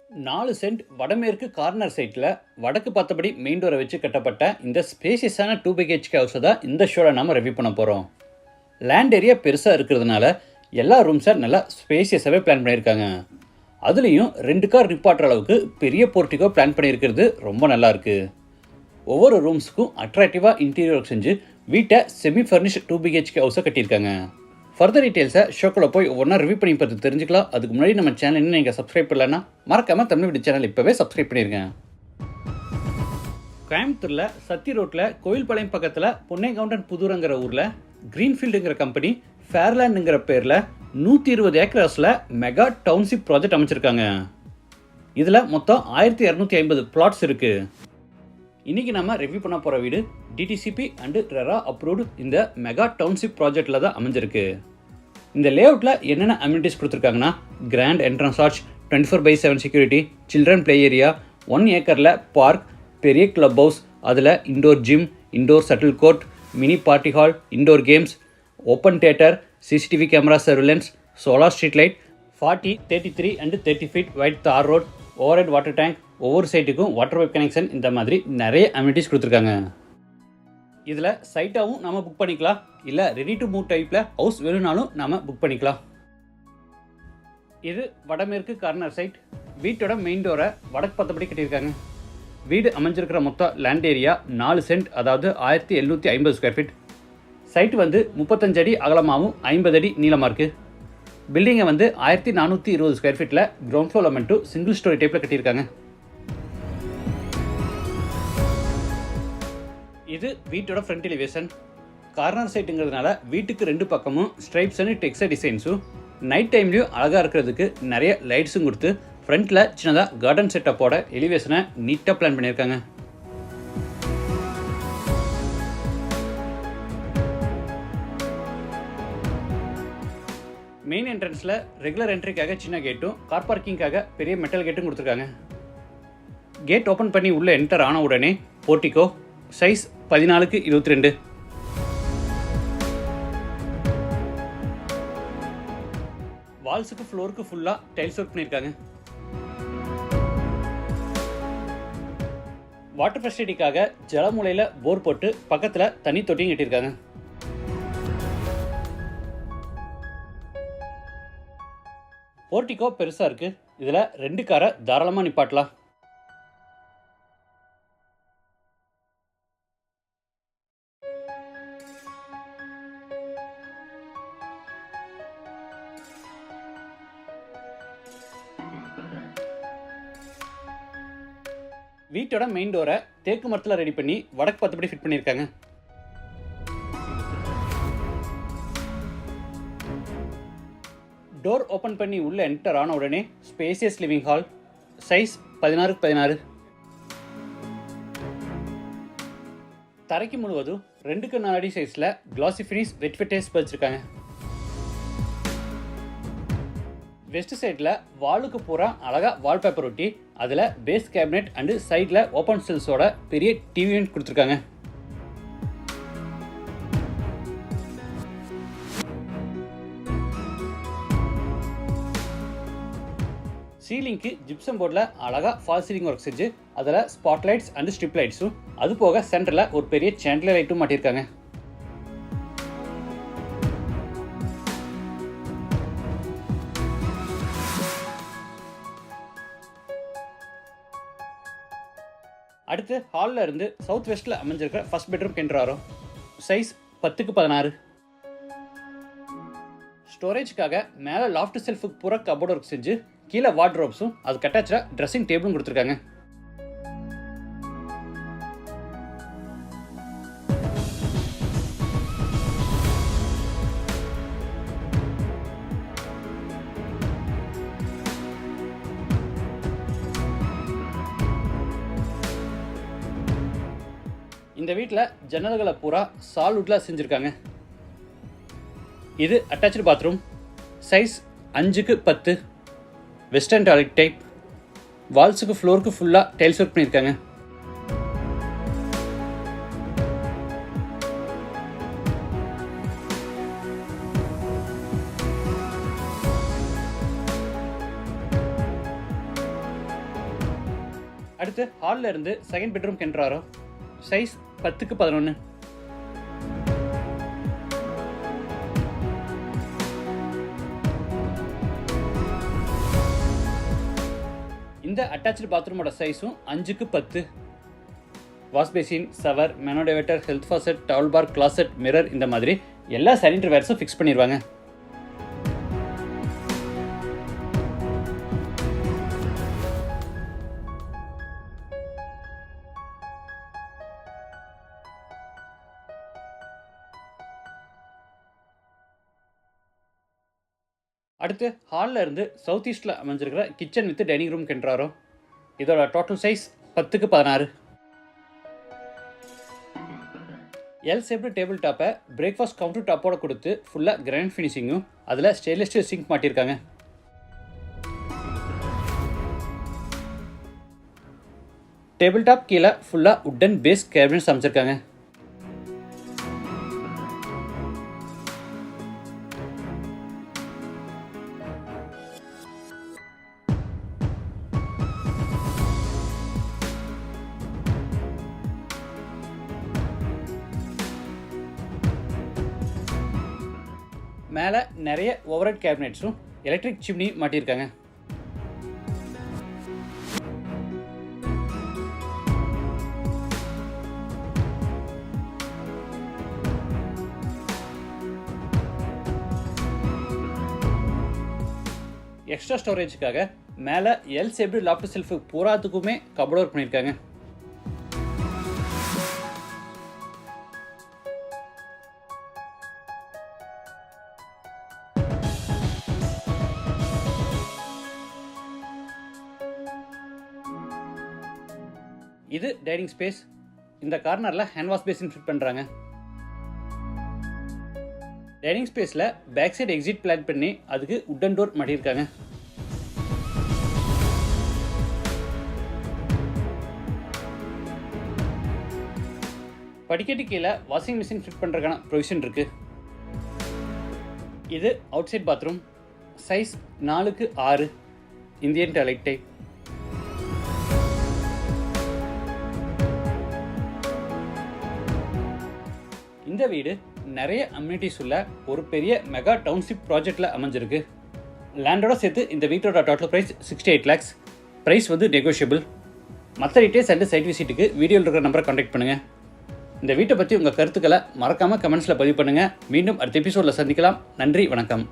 4 send வடமேற்கு corner சைட்டில் வடக்கு பார்த்தபடி மெயின் டோரை வச்சு கட்டப்பட்ட இந்த ஸ்பேசியஸான 2 பிஹெச்கே ஹவுஸை தான் இந்த ஷோவில் நம்ம ரிவ்யூ பண்ண போகிறோம். லேண்ட் ஏரியா பெருசாக இருக்கிறதுனால எல்லா ரூம்ஸை நல்லா ஸ்பேசியஸாகவே பிளான் பண்ணியிருக்காங்க. அதுலேயும் 2 கார் நிப்பாட்டுற அளவுக்கு பெரிய போர்ட்டிகோ பிளான் பண்ணியிருக்கிறது ரொம்ப நல்லாயிருக்கு. ஒவ்வொரு ரூம்ஸுக்கும் அட்ராக்டிவாக இன்டீரியர் ஒர்க் செஞ்சு வீட்டை செமி ஃபர்னிஷ்ட் 2 பிஹெச்கே ஹவுஸை கட்டியிருக்காங்க. ஃபர்தர் டீட்டெயில்ஸை ஷோக்குள்ளே போய் ஒவ்வொன்றா ரிவ்யூ பண்ணி பார்த்து தெரிஞ்சுக்கலாம். அதுக்கு முன்னாடி நம்ம சேனல் இன்னும் நீங்கள் சப்ஸ்கிரைப் பண்ணலன்னா மறக்காமல் தமிழ் வீடியோ சேனல் இப்போவே சப்ஸ்கிரைப் பண்ணிடுங்க. கோயம்புத்தூரில் சத்தி ரோட்டில் கோயில்பாளையம் பக்கத்தில் பொன்னைகவுண்டன் புதூருங்கிற ஊரில் க்ரீன்ஃபீல்டுங்கிற கம்பெனி ஃபேர்லேண்டுங்கிற பேரில் 120 ஏக்கர்ஸில் மெகா டவுன்ஷிப் ப்ராஜெக்ட் அமைச்சிருக்காங்க. இதில் மொத்தம் 1250 பிளாட்ஸ் இருக்குது. இன்றைக்கி நம்ம ரிவ்யூ பண்ண போகிற வீடு டிடிசிபி அண்டு ரெரா அப்ரூவ்டு இந்த மெகா டவுன்ஷிப் ப்ராஜெக்டில் தான் அமைஞ்சிருக்கு. இந்த லேஅவுட்டில் என்னென்ன அம்யூனிட்டிஸ் கொடுத்துருக்காங்கன்னா grand entrance arch, 24/7 security, children play area, 1 ஏக்கரில் பார்க், பெரிய கிளப் ஹவுஸ், அதில் indoor gym, indoor shuttle court, mini party hall, indoor games, open theatre, CCTV camera surveillance, solar street light, 40, 33 and 30 feet wide tar road, overhead water tank, ஒவ்வொரு சைட்டுக்கும் water pipe connection, இந்த மாதிரி நிறைய amenities கொடுத்துருக்காங்க. இதில் சைட்டாகவும் நம்ம book பண்ணிக்கலாம், இல்லை ரெடி டு மூவ் டைப்பில் ஹவுஸ் வேணும்னாலும் நம்ம புக் பண்ணிக்கலாம். இது வடமேற்கு கார்னர் சைட். வீட்டோட மெயின் டோரை வடக்கு பார்த்தபடி கட்டியிருக்காங்க. வீடு அமைஞ்சிருக்கிற மொத்தம் லேண்ட் ஏரியா 4 சென்ட், அதாவது 1750 ஸ்கொயர் ஃபீட். சைட்டு வந்து 35 அடி அகலமாகவும் 50 அடி நீளமாக இருக்குது. பில்டிங்கை வந்து 1420 ஸ்கொயர் ஃபீட்டில் கிரவுண்ட் ஃப்ளோரில் மட்டும் சிங்கிள் ஸ்டோரி டைப்பில் கட்டியிருக்காங்க. இது வீட்டோட ஃப்ரண்ட் எலிவேஷன். கார்னர் சைட்டுங்கிறதுனால வீட்டுக்கு 2 பக்கமும் ஸ்ட்ரைப்ஸ் அண்ட் டெக்ஸ்டர் டிசைன்ஸும் நைட் டைம்லையும் அழகாக இருக்கிறதுக்கு நிறைய லைட்ஸும் கொடுத்து ஃப்ரண்ட்டில் சின்னதாக கார்டன் செட்டப்போட எலிவேஷனை நீட்டாக பிளான் பண்ணியிருக்காங்க. மெயின் என்ட்ரன்ஸில் ரெகுலர் என்ட்ரிக்காக சின்ன கேட்டும் கார் பார்க்கிங்காக பெரிய மெட்டல் கேட்டும் கொடுத்துருக்காங்க. கேட் ஓப்பன் பண்ணி உள்ளே என்டர் ஆன உடனே போர்ட்டிகோ, சைஸ் 14x22. வால்ஸுக்கு ஃப்ளோருக்கு ஃபுல்லாக டைல்ஸ் ஒர்க் பண்ணியிருக்காங்க. வாட்டர் ஃபெசிலிட்டிக்காக ஜலமூலையில் போர் போட்டு பக்கத்தில் தண்ணி தொட்டியும் கட்டியிருக்காங்க. போர்ட்டிகோ பெருசாக இருக்குது. இதில் 2 காரை தாராளமாக நிப்பாட்டலாம். வீட்டோட மெயின் டோரை தேக்கு மரத்தில் ரெடி பண்ணி வடக்கு பார்த்தபடி ஃபிட் பண்ணியிருக்காங்க. டோர் ஓப்பன் பண்ணி உள்ளே என்டர் ஆன உடனே spacious living hall, size 16x16. தரைக்கு முழுவதும் 2x4 அடி சைஸில் கிளாசி ஃபினிஷ் வெட் ஃபிட்டேஸ் பதிச்சிருக்காங்க. வெஸ்ட் சைடில் வாலுக்கு பூரா அழகாக வால்பேப்பர் ஒட்டி அதில் பேஸ் கேபினெட் அண்டு சைடில் ஓப்பன் ஸ்டில்ஸோட பெரிய டிவி யூனிட் கொடுத்துருக்காங்க. சீலிங்க்கு ஜிப்சம் போர்டில் அழகாக ஃபால் சீலிங் ஒர்க் செஞ்சு அதில் ஸ்பாட் லைட்ஸ் அண்டு ஸ்ட்ரிப் லைட்ஸும், அது போக சென்டரில் ஒரு பெரிய சாண்டிலர் லைட்டும் மாட்டியிருக்காங்க. அடுத்து ஹாலில் இருந்து சவுத் வெஸ்ட்டில் அமைஞ்சிருக்கிற ஃபர்ஸ்ட் பெட்ரூம் கென்றாரோ, சைஸ் 10x16. ஸ்டோரேஜ்க்காக மேலே லாஃப்ட் செல்ஃபுக்கு பூரா கபோர்ட் ஒர்க் செஞ்சு கீழே வார்ட்ரோப்ஸும் அதுக்கு அட்டாச்சாக ட்ரெஸ்ஸிங் டேபிளும் கொடுத்துருக்காங்க. இந்த வீட்டில் ஜன்னல்களை பூரா சால்வுட்டில் செஞ்சுருக்காங்க. இது attach bathroom, size 5x10, western toilet type. வால்ஸுக்கு ஃப்ளோருக்கு ஃபுல்லாக டைல்ஸ் ஒர்க் பண்ணியிருக்காங்க. அடுத்து ஹாலில் இருந்து செகண்ட் பெட்ரூம் என்ட்ராரோ. Size 10x11. இந்த அட்டாச்சு பாத்ரூமோட சைஸும் 5x10. வாஷ் பேசின், ஷவர், மெனோடைவேட்டர், health faucet, towel bar, closet, mirror இந்த மாதிரி எல்லா சானிட்டரி வேர்ஸும் ஃபிக்ஸ் பண்ணிடுவாங்க. அடுத்து ஹாலில் இருந்து சவுத் ஈஸ்டில் அமைஞ்சிருக்கிற கிச்சன் வித் டைனிங் ரூம் என்ட்ராரோ. இதோட total size 10x16. L shaped table டாப்பை பிரேக்ஃபாஸ்ட் கவுண்டர் டாப்போட கொடுத்து ஃபுல்லாக கிராண்ட் ஃபினிஷிங்கும் அதில் ஸ்டெயின்லெஸ் ஸ்டீல் சிங்க் மாட்டியிருக்காங்க. டேபிள் டாப் கீழே ஃபுல்லாக உட்டன் பேஸ் கேபினட்ஸ் அமைச்சிருக்காங்க. மேலே நிறைய ஓவர்ஹெட் கேபினெட்ஸும் எலக்ட்ரிக் சிம்னி மாட்டியிருக்காங்க. எக்ஸ்ட்ரா ஸ்டோரேஜுக்காக மேலே எல் ஷேப்டு லாஃப்ட் ஷெல்ஃபு பூராத்துக்குமே கபோர்ட் ஒர்க் பண்ணியிருக்காங்க. இது டைனிங் ஸ்பேஸ். இந்த கார்னரில் ஹேண்ட் வாஷ் பேசின் ஃபிட் பண்ணுறாங்க. டைனிங் ஸ்பேஸில் பேக் சைடு எக்ஸிட் பிளான் பண்ணி அதுக்கு உட்டன் டோர் மாட்டியிருக்காங்க. படிக்கட்டு கீழே வாஷிங் மிஷின் ஃபிட் பண்ணுறதுக்கான ப்ரொவிஷன் இருக்குது. இது outside bathroom. Size 4x6. Indian toilet type. இந்த வீடு நிறைய அம்யூனிட்டிஸ் உள்ள ஒரு பெரிய மெகா டவுன்ஷிப் ப்ராஜெக்டில் அமைஞ்சிருக்கு. லேண்டோட சேர்த்து இந்த வீட்டோட டோட்டல் ப்ரைஸ் 68 lakhs. ப்ரைஸ் வந்து நெகோஷியபிள். மற்ற டீட்டெயில்ஸ் அண்ட் சைட் விசிட்டுக்கு வீடியோவில் இருக்கிற நம்பரை கான்டாக்ட் பண்ணுங்கள். இந்த வீட்டை பற்றி உங்கள் கருத்துக்களை மறக்காமல் கமெண்ட்ஸில் பதிவு பண்ணுங்கள். மீண்டும் அடுத்த எபிசோடில் சந்திக்கலாம். நன்றி, வணக்கம்.